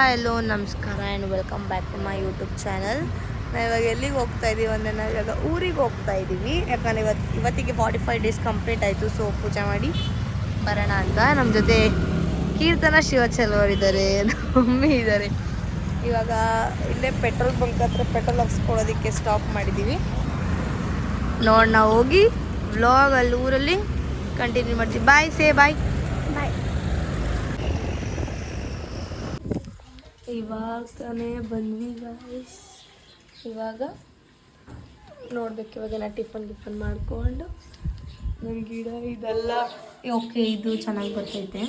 Hello ನಮಸ್ಕಾರ and welcome back to my YouTube channel. ನಾವು ಇವಾಗ ಎಲ್ಲಿಗೆ ಹೋಗ್ತಾ ಇದ್ದೀವಿ ಅಂದರೆ ನಾವು ಇವಾಗ ಊರಿಗೆ ಹೋಗ್ತಾ ಇದ್ದೀವಿ. ಯಾಕಂದರೆ ಇವತ್ತಿಗೆ 45 ಡೇಸ್ ಕಂಪ್ಲೀಟ್ ಆಯಿತು. ಸೊ ಪೂಜೆ ಮಾಡಿ ಬರೋಣ ಅಂತ. ನಮ್ಮ ಜೊತೆ ಕೀರ್ತನ ಶಿವಚಲ್ ಅವರಿದ್ದಾರೆ, ಮಮ್ಮಿ ಇದ್ದಾರೆ. ಇವಾಗ ಇಲ್ಲೇ ಪೆಟ್ರೋಲ್ ಬಂಕ್ ಹತ್ರ ಪೆಟ್ರೋಲ್ ಹಾಕ್ಸ್ಕೊಳ್ಳೋದಕ್ಕೆ ಸ್ಟಾಪ್ ಮಾಡಿದ್ದೀವಿ. ನಾವು ಹೋಗಿ ವ್ಲಾಗ್ ಅಲ್ಲಿ ಊರಲ್ಲಿ ಕಂಟಿನ್ಯೂ ಮಾಡ್ತೀವಿ. ಬಾಯ್, ಸೇ ಬಾಯ್. ಬಾಯ್. ಇವಾಗನೇ ಬಂದ್ವಿ ಗಾಯ್ಸ್. ಇವಾಗ ನೋಡ್ಬೇಕು, ಇವಾಗೆಲ್ಲ ಟಿಫನ್ ಮಾಡಿಕೊಂಡು ನನ್ನ ಗಿಡ ಇದೆಲ್ಲ ಓಕೆ. ಇದು ಚೆನ್ನಾಗಿ ಬರ್ತೈತೆ.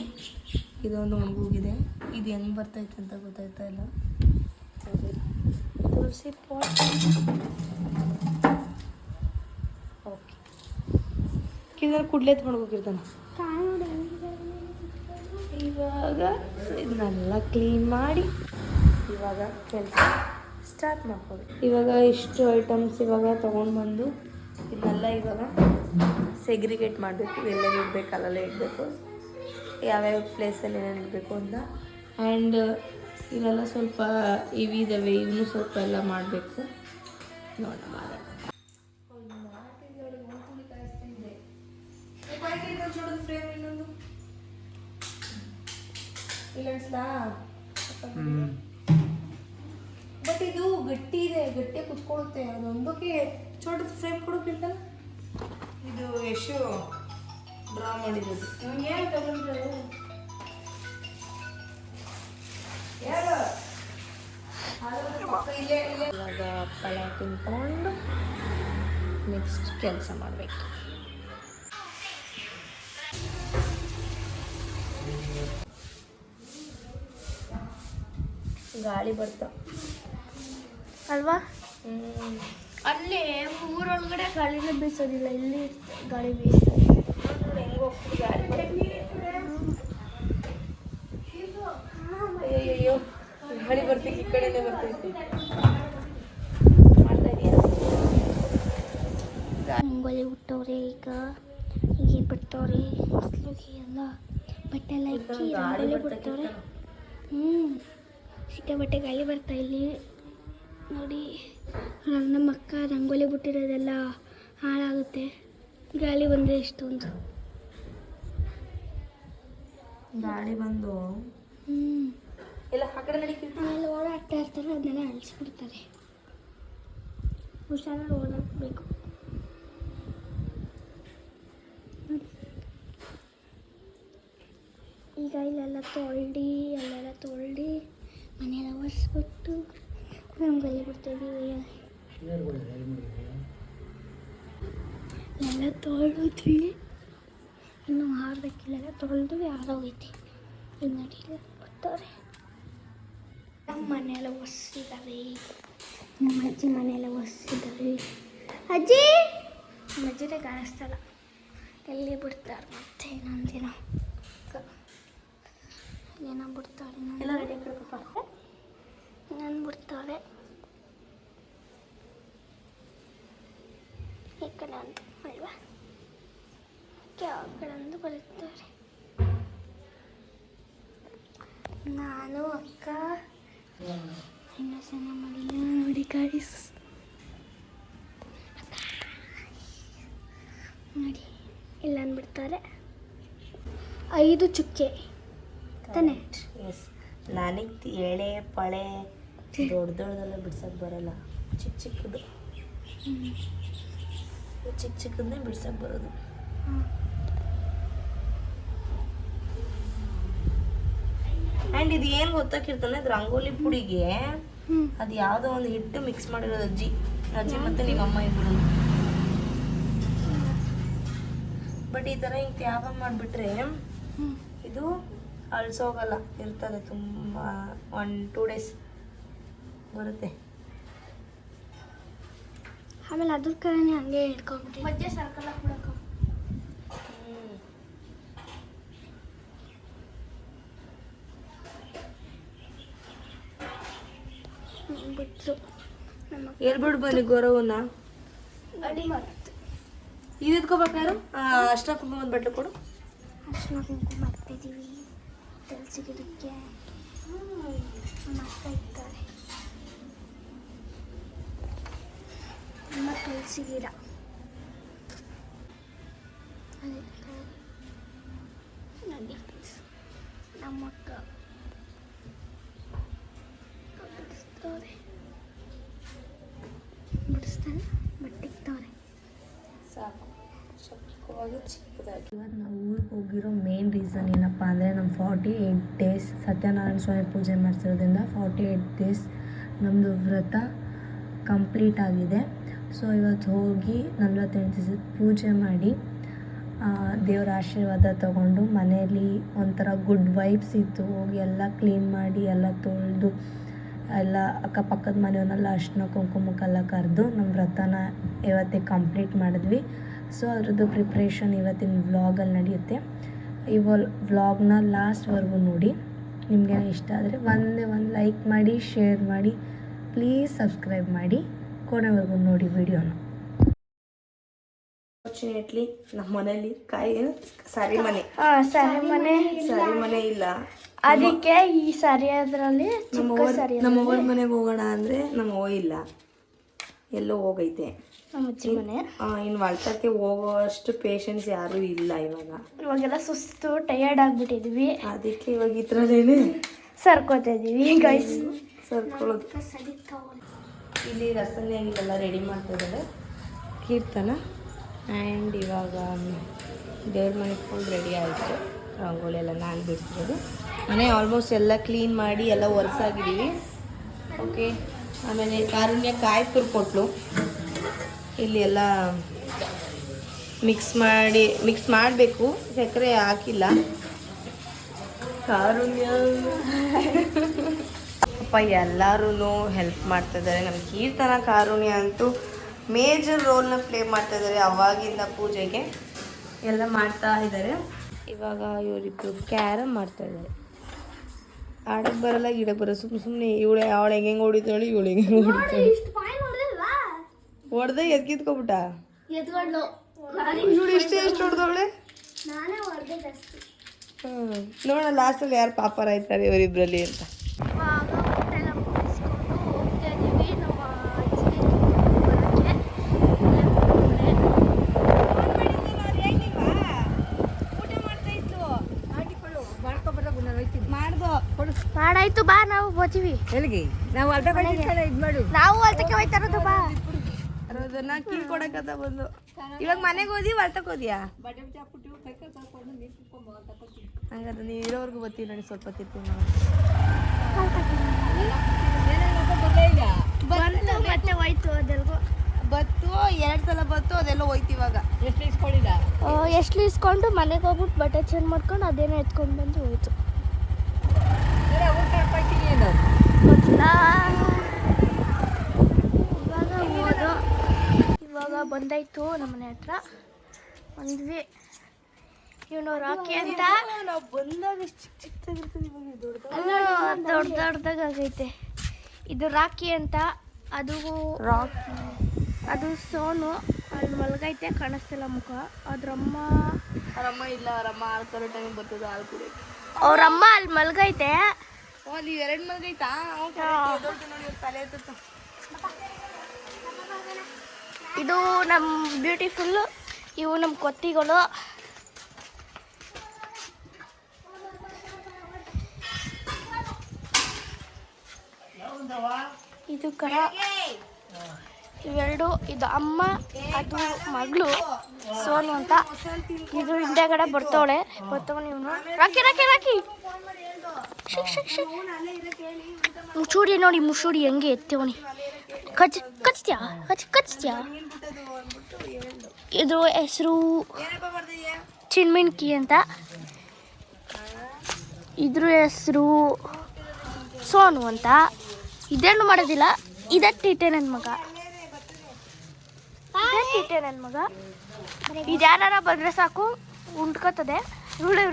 ಇದೊಂದು ಒಣಗೋಗಿದೆ. ಇದು ಹೆಂಗೆ ಬರ್ತೈತೆ ಅಂತ ಗೊತ್ತಾಯ್ತಾ ಇಲ್ಲ. ತುಳಸಿ ಪಾಟ್ ಓಕೆ. ಕಿಂದ ಕುಡ್ಲೆ ತೊಗೊಂಡೋಗಿರ್ತಾನೆ. ಇವಾಗ ಇದನ್ನೆಲ್ಲ ಕ್ಲೀನ್ ಮಾಡಿ ಇವಾಗ ಕೆಲಸ ಸ್ಟಾರ್ಟ್ ಮಾಡ್ಬೋದು. ಇವಾಗ ಇಷ್ಟು ಐಟಮ್ಸ್ ಇವಾಗ ತೊಗೊಂಡು ಬಂದು ಇದನ್ನೆಲ್ಲ ಇವಾಗ ಸೆಗ್ರಿಗೇಟ್ ಮಾಡಬೇಕು. ಎಲ್ಲೆಲ್ಲಿ ಇಡಬೇಕು ಅಲ್ಲೆಲ್ಲ ಇಡಬೇಕು, ಯಾವ್ಯಾವ ಪ್ಲೇಸಲ್ಲಿ ಏನೇನು ಇಡಬೇಕು ಅಂತ. ಆ್ಯಂಡ್ ಇವೆಲ್ಲ ಸ್ವಲ್ಪ ಇವಿದ್ದಾವೆ, ಇವನು ಸ್ವಲ್ಪ ಎಲ್ಲ ಮಾಡಬೇಕು. ನೋಡೋಣ ಮಾಡೋಣ. ಫ್ರೇಮ್ ಇನ್ನೊಂದು ಇಲ್ಲ ಬಟ್ ಇದು ಗಟ್ಟಿ ಇದೆ, ಗಟ್ಟಿ ಕುತ್ಕೊಳ್ಳುತ್ತೆ. ಅದೊಂದಕ್ಕೆ ಚೋಟದ ಫ್ರೇಮ್ ಕೊಡೋಕ್ಕಿರ್ತಲ್ಲ. ಇದು ಎಷ್ಟು ಡ್ರಾ ಮಾಡಿರೋದು ಏನು ತಗೊಂಡ್ರು ಇವಾಗ ಫಲ ತಿನ್ಕೊಂಡು ನೆಕ್ಸ್ಟ್ ಕೆಲಸ ಮಾಡಬೇಕು. ಗಾಳಿ ಬರ್ತಾ ಅಲ್ವಾ? ಅಲ್ಲಿ ಊರೊಳಗಡೆ ಗಾಳಿನೇ ಬೀಸೋದಿಲ್ಲ, ಇಲ್ಲಿ ಗಾಳಿ ಬೀಸ್ತದೆ. ಹೆಂಗೆ ಹೋಗ್ತೀವಿ ಗಾಳಿ ಅಯ್ಯೋ ಗಾಳಿ ಬರ್ತೈತಿ, ಈ ಕಡೆನೇ ಬರ್ತೈತಿ. ಮಾಡ್ತಾ ಇದೀಯ ರಂಗೋಲಿ ಬಿಟ್ಟವ್ರೆ. ಈಗ ಹೀಗೆ ಬಿಡ್ತವ್ರೆ ಮಕ್ಳಿಗೆ ಎಲ್ಲ ಬಟ್ಟೆ ಎಲ್ಲ ಇಕ್ಕಿ ರಂಗೋಲಿ ಬಿಡ್ತವ್ರೆ. ಸಿಕ್ಕಾಬಟ್ಟೆ ಗಾಳಿ ಬರ್ತಾ ಇಲ್ಲಿ ನೋಡಿ. ನಮ್ಮ ಅಕ್ಕ ರಂಗೋಲಿ ಬಿಟ್ಟಿರೋದೆಲ್ಲ ಹಾಳಾಗುತ್ತೆ ಗಾಳಿ ಬಂದರೆ. ಎಷ್ಟೊಂದು ಗಾಳಿ ಬಂದು ಎಲ್ಲ ಆ ಕಡೆ ಆಮೇಲೆ ಓಡಾಡ್ತಾ ಇರ್ತಾರೆ, ಅದನ್ನೆಲ್ಲ ಅಳಿಸ್ಬಿಡ್ತಾರೆ. ಹುಷಾರಾಗಿ ಓಡಾಡಬೇಕು. ಈಗ ಇಲ್ಲೆಲ್ಲ ಅಲ್ಲೆಲ್ಲ ತೊಳ್ದು ಮನೆಯೆಲ್ಲ ಒರೆಸ್ಬಿಟ್ಟು ರಂಗೋಲಿ ಬಿಡ್ತಾಯಿದ್ದೀವಿ. ಎಲ್ಲ ತೊಳೆದ್ವಿ, ಇನ್ನು ಹಾರಬೇಕಿಲ್ಲ. ತೊಳೆದು ಯಾರೋಗೈತಿ ಈಗ ನಡೀಲಿ ಬರ್ತಾರೆ. ನಮ್ಮ ಮನೆಯೆಲ್ಲ ಒರೆಸಿದ್ದಾರೆ, ನಮ್ಮ ಅಜ್ಜಿ ಮನೆಯೆಲ್ಲ ಒರೆಸಿದ್ದಾರೆ. ಅಜ್ಜಿ ನಮ್ಮ ಅಜ್ಜಿನೇ ಕಾಣಿಸ್ತಲ್ಲ, ಎಲ್ಲಿ ಬಿಡ್ತಾರೆ ಮತ್ತೆ ಇನ್ನೊಂದಿನ ಏನೋ ಬಿಡ್ತಾಳೆ. ಎಲ್ಲ ರೆಡಿ ಹಾಕಪ್ಪ, ನಾನು ಬಿಡ್ತಾಳೆ ಈ ಕಡೆ ಅಂತ ಅಲ್ವಾ? ಆ ಕಡೆ ಅಂದು ಬರುತ್ತಾರೆ. ನಾನು ಅಕ್ಕ ಇನ್ನೂ ಚೆನ್ನಾಗಿ ಮಾಡಿಲ್ಲ ನೋಡಿ ಗಾಯ್ಸ್. ನೋಡಿ ಇಲ್ಲ ಅಂದ್ಬಿಡ್ತಾರೆ. 5 ಚುಕ್ಕೆ ತಾನೆ. ಎಸ್, ನನಗೆ ಎಳೆ ಪಳೆ ದೊಡ್ಡದೆಲ್ಲ ಬಿಡ್ಸಕ್ಕೆ ಬರಲ್ಲ. ಚಿಕ್ಕದು ಚಿಕ್ಕದನ್ನೇ ಬಿಡ್ಸಕ್ಕೆ ಬರೋದು. ಆ್ಯಂಡ್ ಇದು ಏನು ಗೊತ್ತಾಕಿರ್ತಾನೆ, ಅದು ರಂಗೋಲಿ ಪುಡಿಗೆ ಅದು ಯಾವುದೋ ಒಂದು ಹಿಟ್ಟು ಮಿಕ್ಸ್ ಮಾಡಿರೋದು ಅಜ್ಜಿ ಮತ್ತು ನಿಮ್ಮಮ್ಮ ಇಬ್ಬರು. ಬಟ್ ಈ ಥರ ಹಿಂಗೆ ತ್ಯಾಗ ಮಾಡಿಬಿಟ್ರೆ ಇದು ಅಳಿಸೋಗಲ್ಲ, ಇರ್ತದೆ ತುಂಬ. 1-2 ಡೇಸ್ ಬರುತ್ತೆ. ಆಮೇಲೆ ಅದ್ರ ಕಡೆನೇ ಹಂಗೆ ಇಟ್ಕೊಂಡ್ಬಿಟ್ಟು ಮಧ್ಯೆ ಸರ್ಕಲ್ ಹಾಕ್ಬಿಡಕ. ಬಿಟ್ಟು ಹೇಳ್ಬಿಟ್ಟು ಬನ್ನಿ ಗೌರವನ್ನ ಅಡಿ ಮಾಡುತ್ತೆ. ಇದು ಎತ್ಕೋಬೇಕಾರು ಅಷ್ಟ ಕುಂಕುಮದ ಬಟ್ಟೆ ಕೊಡು. ಅರ್ಶಿನ ಕುಂಕುಮ ಮಾಡ್ತಿದ್ದೀವಿ ತುಳಸಿ ಗಿಡಕ್ಕೆ. ಮಕ್ಕ ಇರ್ತಾರೆ. ನಮ್ಮ ತುಳಸಿ ಗಿಡ ನೋಡಿ, ನಮ್ಮ ಅಕ್ಕ ಬಿಡಿಸ್ತಾರೆ, ಬಟ್ಟಿಕ್ತವ್ರೆ. ಸಾಕು ಚಿಕ್ಕವಾಗಿ ಚಿಕ್ಕದಾಗಿ. ಇವತ್ತು ನಾವು ಊರಿಗೆ ಹೋಗಿರೋ ಮೇನ್ ರೀಸನ್ ಏನಪ್ಪ ಅಂದರೆ ನಮ್ಮ 48 ಡೇಸ್ ಸತ್ಯನಾರಾಯಣ ಸ್ವಾಮಿ ಪೂಜೆ ಮಾಡಿಸಿರೋದ್ರಿಂದ 48 ಡೇಸ್ ನಮ್ಮದು ವ್ರತ ಕಂಪ್ಲೀಟ್ ಆಗಿದೆ. ಸೊ ಇವತ್ತು ಹೋಗಿ 48 ದಿವಸದ ಪೂಜೆ ಮಾಡಿ ದೇವರ ಆಶೀರ್ವಾದ ತಗೊಂಡು ಮನೆಯಲ್ಲಿ ಒಂಥರ ಗುಡ್ ವೈಬ್ಸ್ ಇತ್ತು. ಹೋಗಿ ಎಲ್ಲ ಕ್ಲೀನ್ ಮಾಡಿ ಎಲ್ಲ ತೊಳೆದು ಎಲ್ಲ ಅಕ್ಕಪಕ್ಕದ ಮನೆಯವನ್ನೆಲ್ಲ ಅರ್ಶಿನ ಕುಂಕುಮಕ್ಕೆಲ್ಲ ಕರೆದು ನಮ್ಮ ವ್ರತನ ಇವತ್ತೇ ಕಂಪ್ಲೀಟ್ ಮಾಡಿದ್ವಿ. ಸೊ ಅದ್ರದ್ದು ಪ್ರಿಪ್ರೇಷನ್ ಇವತ್ತಿನ ವ್ಲಾಗಲ್ಲಿ ನಡೆಯುತ್ತೆ. ಈ ವ್ಲಾಗ್ನ ಲಾಸ್ಟ್ವರೆಗೂ ನೋಡಿ. ನಿಮಗೇನೋ ಇಷ್ಟ ಆದರೆ ಒಂದು ಲೈಕ್ ಮಾಡಿ, ಶೇರ್ ಮಾಡಿ, ಪ್ಲೀಸ್ ಸಬ್ಸ್ಕ್ರೈಬ್ ಮಾಡಿ, ಕೊನೆವರೆಗೂ ನೋಡಿ ವಿಡಿಯೋನ. ಫಾರ್ಚುನೇಟ್ಲಿ ನಮ್ಮ ಮನೇಲಿ ಸಾರಿ ಮನೆ ಇಲ್ಲ. ಅದಕ್ಕೆ ಈ ಸಾರಿ ಅದರಲ್ಲಿ ನಮ್ಮ ಅವ್ರ ಮನೆಗೆ ಹೋಗೋಣ ಅಂದರೆ ನಮ್ಮ ಅವ್ವ ಇಲ್ಲ, ಎಲ್ಲೋ ಹೋಗೈತೆ. ನಮ್ಮ ಅಜ್ಜಿ ಮನೆ. ಇನ್ನು ಹೊಲ್ತಕ್ಕೆ ಹೋಗೋಷ್ಟು ಪೇಷನ್ಸ್ ಯಾರೂ ಇಲ್ಲ ಇವಾಗೆಲ್ಲ ಸುಸ್ತು, ಟಯರ್ಡ್ ಆಗ್ಬಿಟ್ಟಿದ್ವಿ. ಅದಕ್ಕೆ ಇವಾಗ ಈ ಥರನೇ ಸರ್ಕೋತಾ ಇದೀವಿ ಗೈಸ್. ಸರ್ಕೊಳ್ಳೋದು. ಇಲ್ಲಿ ರಸನೆಲ್ಲ ರೆಡಿ ಮಾಡ್ತಿದ್ದಾರೆ ಕೀರ್ತನ. ಆ್ಯಂಡ್ ಇವಾಗ ದೇವ್ರ ಮನೆ ಫುಲ್ ರೆಡಿ ಆಯಿತು. ರಂಗೋಲಿ ಎಲ್ಲ ನಾನು ಬಿಡ್ತಿರೋದು. ಮನೆ ಆಲ್ಮೋಸ್ಟ್ ಎಲ್ಲ ಕ್ಲೀನ್ ಮಾಡಿ ಎಲ್ಲ ಒರೆಸಾಗಿದ್ದೀವಿ. ಓಕೆ, ಆಮೇಲೆ ಕಾರುಣ್ಯ ಕಾಯಿ ತುರ್ಕೊಟ್ಲು. ಇಲ್ಲಿ ಎಲ್ಲ ಮಿಕ್ಸ್ ಮಾಡಬೇಕು. ಸಕ್ಕರೆ ಹಾಕಿಲ್ಲ. ಕಾರುಣ್ಯ ಅಪ್ಪ ಎಲ್ಲರೂ ಹೆಲ್ಪ್ ಮಾಡ್ತಿದ್ದಾರೆ. ನಮ್ಮ ಕೀರ್ತನ ಕಾರುಣ್ಯ ಅಂತೂ ಮೇಜರ್ ರೋಲ್ನ ಪ್ಲೇ ಮಾಡ್ತಾ ಇದ್ದಾರೆ. ಅವಾಗಿಂದ ಪೂಜೆಗೆ ಎಲ್ಲ ಮಾಡ್ತಾ ಇದ್ದಾರೆ. ಇವಾಗ ಇವರಿಬ್ಬರು ಕ್ಯಾರಮ್ ಮಾಡ್ತಾ ಇದ್ದಾರೆ. ಆಡಕ್ಕೆ ಬರಲ್ಲ, ಗಿಡಕ್ಕೆ ಬರೋ ಸುಮ್ಮನೆ ಇವಳೆ ಅವಳು ಹೆಂಗೆ ಹೊಡಿತಾಳೆ, ಇವಳು ಹೆಂಗೆ ಹೊಡಿತಾಳೆ. ಹೊಡೆದ ಎದ್ಕಿತ್ಕೊಬಿಟ್ಟ. ಇವಳು ಎಷ್ಟು ಹೊಡೆದವಳೆ. ನೋಡೋಣ ಲಾಸ್ಟಲ್ಲಿ ಯಾರು ಪಾಪರ ಆಯ್ತಾರೆ ಇವರಿಬ್ಬರಲ್ಲಿ ಅಂತ. ಮಾಡಾಯ್ತು, ಬಾ ನಾವು ಹೋಗ್ತೀವಿ. ಎಲ್ಲಿಗೆ? ನಾವು ನಾವು ಹೊಲ್ತಕ್ಕೆ ಹೋಯ್ತಾ ಇರೋದು. ಬಾ ನಾ ಕೀ ಕೊಡಕತ್ತ ಬಂದು. ಇವಾಗ ಮನೆಗೆ ಹೋದಿ ಹೊಲ್ತಕ್ಕೆ ಹೋದ್ಯಾ? ಹಂಗಾದ್ರೆ ನೀವು ಇರೋವರೆಗೂ ಬರ್ತೀವಿ ನೋಡಿ. ಸ್ವಲ್ಪ ತಿರ್ತೀವಿ ನಾವು. ಮತ್ತೆ ಹೋಯ್ತು ಅದೆಲ್ಗೂ ಬತ್ತು 2 ಸಲ ಬತ್ತು, ಅದೆಲ್ಲ ಹೋಯ್ತು. ಇವಾಗ ಎಷ್ಟು ಇಸ್ಕೊಂಡು ಮನೆಗೆ ಹೋಗ್ಬಿಟ್ಟು ಬಟ್ಟೆ ಚೇಂಜ್ ಮಾಡ್ಕೊಂಡು ಅದೇನೋ ಎತ್ಕೊಂಡು ಬಂದು ಹೋಯ್ತು. ಗೊತ್ತಿಲ್ಲ. ಇವಾಗ ಬಂದಾಯ್ತು ನಮ್ಮ ಮನೆ ಹತ್ರ. ಬಂದ್ವಿ. ಇವನು ರಾಕಿ ಅಂತ ನಾವು ಬಂದಾಗ ದೊಡ್ಡದಾಗೈತೆ. ಇದು ರಾಕಿ ಅಂತ. ಅದು ಸೋನು ಅಲ್ಲಿ ಮಲಗೈತೆ, ಕಾಣಿಸ್ತಿಲ್ಲ ಮುಖ. ಅದ್ರಮ್ಮ ಇಲ್ಲ, ಅವರಮ್ಮ ಹಾಲು ಕರೋ ಟೈಮಿಗೆ ಬರ್ತದೆ ಹಾಲು ಕುಡಿಯೋಕೆ. ಅವ್ರಮ್ಮ ಅಲ್ಲಿ ಮಲಗೈತೆ. ನೀವು 2 ಮಲಗೈತಾ? ತಲೆ ಎತ್ತು. ಇದು ನಮ್ಮ ಬ್ಯೂಟಿಫುಲ್. ಇವು ನಮ್ಮ ಕೊತ್ತಿಗಳು. ಇದು ಕರ. ಇವೆರಡು. ಇದು ಅಮ್ಮ, ಅದು ಮಗಳು ಸೋನು ಅಂತ. ಇದು ಹಿಂದೆಗಡೆ ಬರ್ತವಳೆ. ಇವನು ರಾಕಿ ರಾಕಿ ರಾಕಿ ಮುಚ್ಚೂಡಿ ನೋಡಿ. ಮುಚ್ಚೂಡಿ ಹೆಂಗೆ ಎತ್ತವನಿ. ಕಚ್ತ್ಯಾ. ಇದು ಹೆಸರು ಚಿನ್ಮಿನ್ಕಿ ಅಂತ. ಇದ್ರ ಹೆಸರು ಸೋನು ಅಂತ. ಇದೇನು ಮಾಡೋದಿಲ್ಲ. ಇದಟ್ಟಿಟ್ಟೆ ನನ್ನ ಮಗ. ಇದು ಯಾರ ಬಂದರೆ ಸಾಕು ಉಂಡ್ಕೊತದೆ.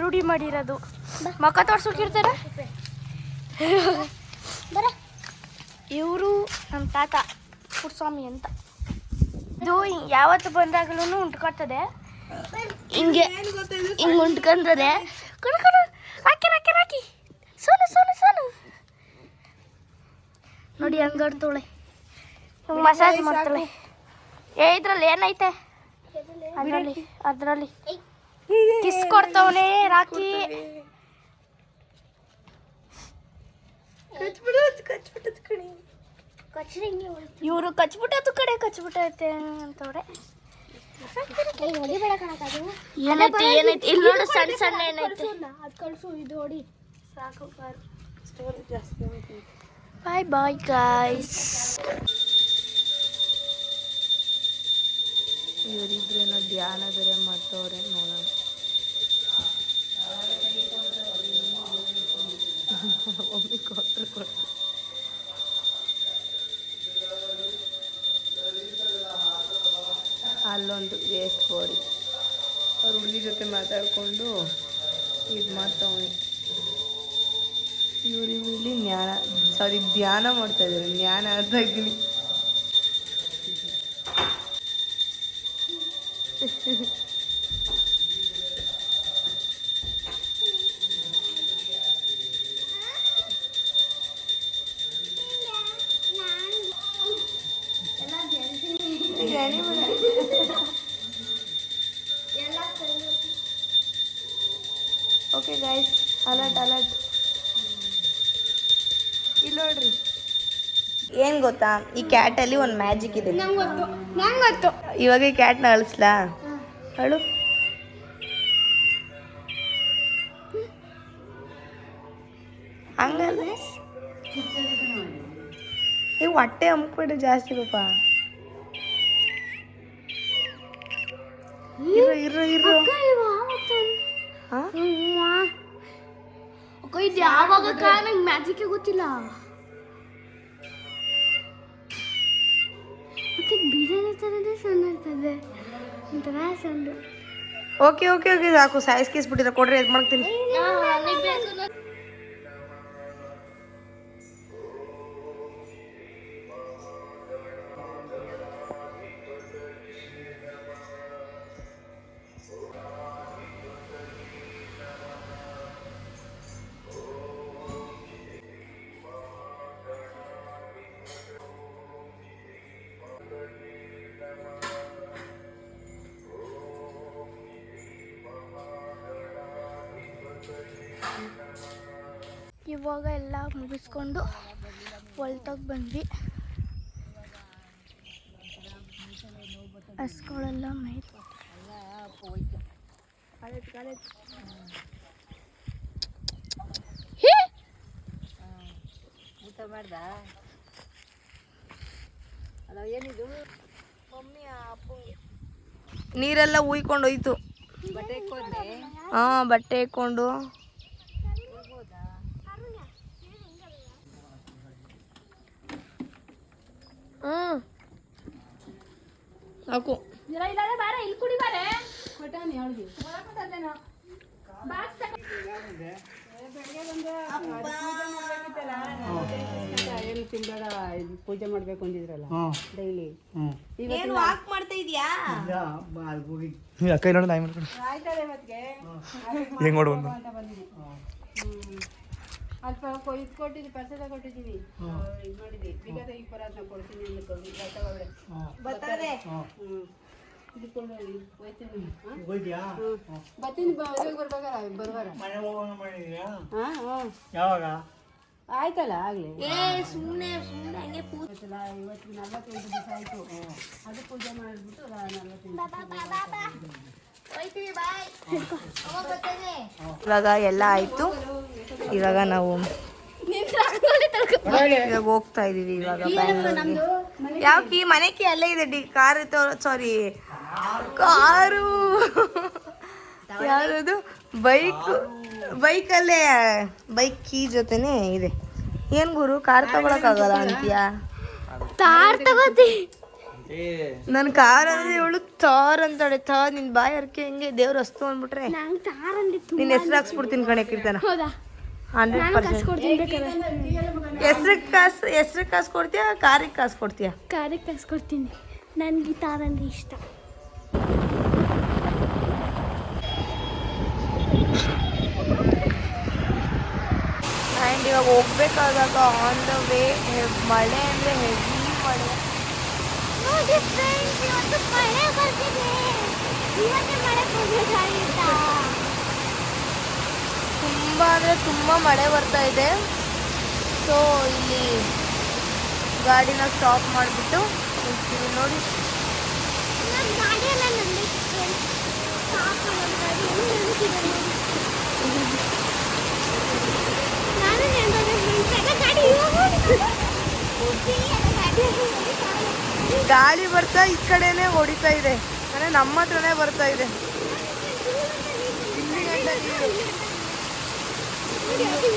ರೂಢಿ ಮಾಡಿರೋದು. ಮಕ್ಕ ತೋರ್ಸೋಕಿರ್ತಾರೆ. ಇವರು ನಮ್ಮ ತಾತ ಪುಟ್ಸ್ವಾಮಿ ಅಂತ. ಇದು ಯಾವತ್ತು ಬಂದಾಗಲೂ ಉಂಟ್ಕೊತದೆ. ಹಿಂಗೆ ಉಂಟ್ಕೊಂತದೆ. ರಾಕಿ ರಾಕಿ ರಾಕಿ. ಸೋನು ಸೋನು ಸೋನು. ನೋಡಿ ಹಂಗಾಡ್ತಾಳೆ, ಮಸಾಜ್ ಮಾಡ್ತಾಳೆ. ಇದ್ರಲ್ಲಿ ಏನೈತೆ? ಅದ್ರಲ್ಲಿ ಕಿಸ್ ಕೊಡ್ತಾವನೆ ರಾಕಿ. ಇವರು ಕಚ್ಬಿಟ್ಟತ್ತು ಕಡೆ ಕಚ್ಬಿಟ್ಟೈತೆ ಅಂತವ್ರೆ. ಏನೈತಿ ಏನೈತಿ ಇಲ್ಲಿ ನೋಡು, ಸಣ್ಣ ಸಣ್ಣ ಏನೈತೆ. ಬಾಯ್ ಬಾಯ್ ಗಾಯ್ಸ್. ಇವರಿಬ್ರೇನೋ ಧ್ಯಾನ ಬೇರೆ ಮಾಡ್ತವ್ರೆ, ನೋಡೋಣ. ಒಮ್ಮೆ ಕೊಟ್ಟರು ಕೊಟ್ಟು ಅಲ್ಲೊಂದು ವೇಸ್ಟ್ ಬಾಡಿ ಅವ್ರ ಹುಡುಗಿ ಜೊತೆ ಮಾತಾಡಿಕೊಂಡು ಇದು ಮಾಡ್ತಾವನೆ. ಇವರು ಇಲ್ಲಿ ಧ್ಯಾನ ಮಾಡ್ತಾ ಇದ್ದಾರೆ. ಜ್ಞಾನ ಅದಾಗಿನಿ. Okay guys, alert alert. ಇಲ್ಲಿ ನೋಡ್ರಿ, ಏನ್ ಗೊತ್ತಾ, ಈ ಕ್ಯಾಟಲ್ಲಿ ಒಂದು ಮ್ಯಾಜಿಕ್ ಇದೆ. ಇವಾಗ ಈ ಕ್ಯಾಟ್ನ ಅಳಿಸ್ಲಾ? ಅಳು. ಹಂಗಲ್ಲ, ಈಗ ಹೊಟ್ಟೆ ಅಮ್ಬಿಟ್ಟು ಜಾಸ್ತಿ ಪಾಪ. ಇರೋ ಇರೋ ಇರೋ. ಇದು ಯಾವಾಗ ನಂಗೆ ಮ್ಯಾಜಿಕ್ ಗೊತ್ತಿಲ್ಲ. ಬಿರಿಯಾನಿ ಥರನೇ ಸಣ್ಣ ಇರ್ತದೆ, ಒಂಥರ ಸಣ್ಣ. ಓಕೆ ಓಕೆ ಓಕೆ, ಸಾಕು. ಸೈಜ್ ಕೇಸ್ಬಿಟ್ಟಿರ, ಕೊಡ್ರಿ, ಇದು ಮಾಡ್ತೀನಿ. ಇವಾಗ ಎಲ್ಲ ಮುಗಿಸ್ಕೊಂಡು ಹೊಲ್ತಾಗ ಬಂದ್ವಿ. ಹಸ್ಗಳೆಲ್ಲ ಮೇಯ್ತು. ಊಟ ಮಾಡ್ದ? ಅಲ್ಲ ಏನಿದು? ಮಮ್ಮಿ ನೀರೆಲ್ಲ ಉಯ್ಕೊಂಡು ಹೋಯ್ತು. ಬಟ್ಟೆ ಇಕ್ಕೊಂಡೆ? ಹಾಂ, ಬಟ್ಟೆ ಇಕ್ಕೊಂಡು. ಸಾಕು. ಏನು ತಿನ್ಬೇಡ, ಪೂಜೆ ಮಾಡ್ಬೇಕು ಅಂದಿದ್ರಲ್ಲ ಡೈಲಿ. ಏನು ವಾಕ್ ಮಾಡ್ತಾ ಇದೀಯಾ? ಕೈ ನೋಡು, ನಾಯಿ ಮಾಡ್ಕೊಂಡು ಆಯ್ತದೆ ಮತ್ತೆ ಹೆಂಗ್ ನೋಡು ಒಂದು ಅಂತ ಬಂದಿದ್ದೀನಿ. ಅಲ್ಪ ಇದು ಕೊಟ್ಟಿದ್ವಿ, ಪ್ರಸಾದ ಕೊಟ್ಟಿದ್ದೀವಿ, ಇದು ಮಾಡಿದ್ವಿ. ಬೀಗ ತೆಗಿ ಪರಾತ್ನ ಕೊಡ್ತೀನಿ ಅಂದ್ಕೊಂಡು ಬರ್ತಾರೆ. ಇದಕ್ಕೊಂಡು ಬರ್ತೀನಿ. ಬರ್ಬೇಕಾರ ಬರುವಾರ. ಯಾವಾಗ ಆಯ್ತಲ್ಲ ಆಗ್ಲಿ. ಸುಮ್ಮನೆ ಸುಮ್ಮನೆ ಹಂಗೆ ಇವತ್ತು 45 ದಿವಸ ಆಯ್ತು. ಅದು ಪೂಜೆ ಮಾಡಿಬಿಟ್ಟು 45 ಇವಾಗ ಎಲ್ಲ ಆಯ್ತು. ಇವಾಗ ನಾವು ಇವಾಗ ಹೋಗ್ತಾ ಇದೀವಿ. ಇವಾಗ ಬ್ಯಾಂಗ್ಳೂರ್ಗೆ. ಯಾವ ಕೀ? ಮನೆ ಕೀ ಅಲ್ಲೇ ಇದೆ. ಕಾರ್ ಸಾರಿ, ಕಾರು ಯಾರದು? ಬೈಕಲ್ಲೇ, ಬೈಕ್ ಕೀ ಜೊತೆನೇ ಇದೆ. ಏನ್ ಗುರು, ಕಾರ್ ತಗೊಳಕ್ಕಾಗಲ್ಲ ಅಂತೀಯಾ? ತಾರ್ ತಗೋತಿ. ನನ್ ಕಾರ್ ಅಂದ್ರೆ ಇವಳು ತಾರ್ ಅಂತಾಳೆ. ತಾರ್ ನಿನ್ ಬಾಯಿ ಅರ್ಕೆ ಹೆಂಗೆ ದೇವ್ರ ಅಸ್ತು ಅಂದ್ಬಿಟ್ರೆ ನಿನ್ ಹೆಸ್ರು ಹಾಕ್ಸ್ಬಿಡ್ತೀನಿ ಕಣೆ ಕೀರ್ತನ. 100%. ಹೆಸ್ರಿಗೆ ಕಾಸು ಕೊಡ್ತೀಯಾ, ಕಾರಿಗೆ ಕಾಸು ಕೊಡ್ತೀಯಾ? ಕಾರಿಗೆ ಕಾಸು ಕೊಡ್ತೀನಿ. ನನಗೆ ತಾರ್ ಅಂದ್ರೆ ಇಷ್ಟ. ಆ್ಯಂಡ್ ಇವಾಗ ಹೋಗ್ಬೇಕಾದಾಗ ಆನ್ ದ ವೇ ಮಳೆ ಅಂದರೆ ಹೆವಿ ಮಳೆ. ನೋಡಿ ಫ್ರೆಂಡ್ಸ್, ಇವತ್ತು ಮಳೆ ಬರ್ತಿದೆ. ಇವತ್ತೇ ಮಳೆ ಬರ್ಬೇಕಾಗಿತ್ತ. ತುಂಬ ಅಂದರೆ ತುಂಬ ಮಳೆ ಬರ್ತಾ ಇದೆ. ಸೊ ಇಲ್ಲಿ ಗಾಡಿನ ಸ್ಟಾಪ್ ಮಾಡಿಬಿಟ್ಟು ಹೋಗ್ತೀವಿ ನೋಡಿ. ನನ್ನ ಗಾಡಿಯೆಲ್ಲ ನಂದೇ ಫ್ರೆಂಡ್ಸ್. ಸಾಕು ನನ್ನ ಗಾಡಿ ಹೆಂಗೆ ನಿಂತಿದೆ ನೋಡಿ. ನಾನು ನೆನ್ಕೊಂಡೆ ಫ್ರೆಂಡ್ಸ್, ಎಲ್ಲ ಗಾಡಿ ಇವಾಗ ಗಾಳಿ ಬರ್ತಾ ಈ ಕಡೆನೇ ಹೊಡಿತಾ ಇದೆ, ಅಂದರೆ ನಮ್ಮ ಹತ್ರನೇ ಬರ್ತಾ ಇದೆ. ಇಲ್ಲಿ ಗಂಟ ನೀರು. ನೋಡಿ, ಅದು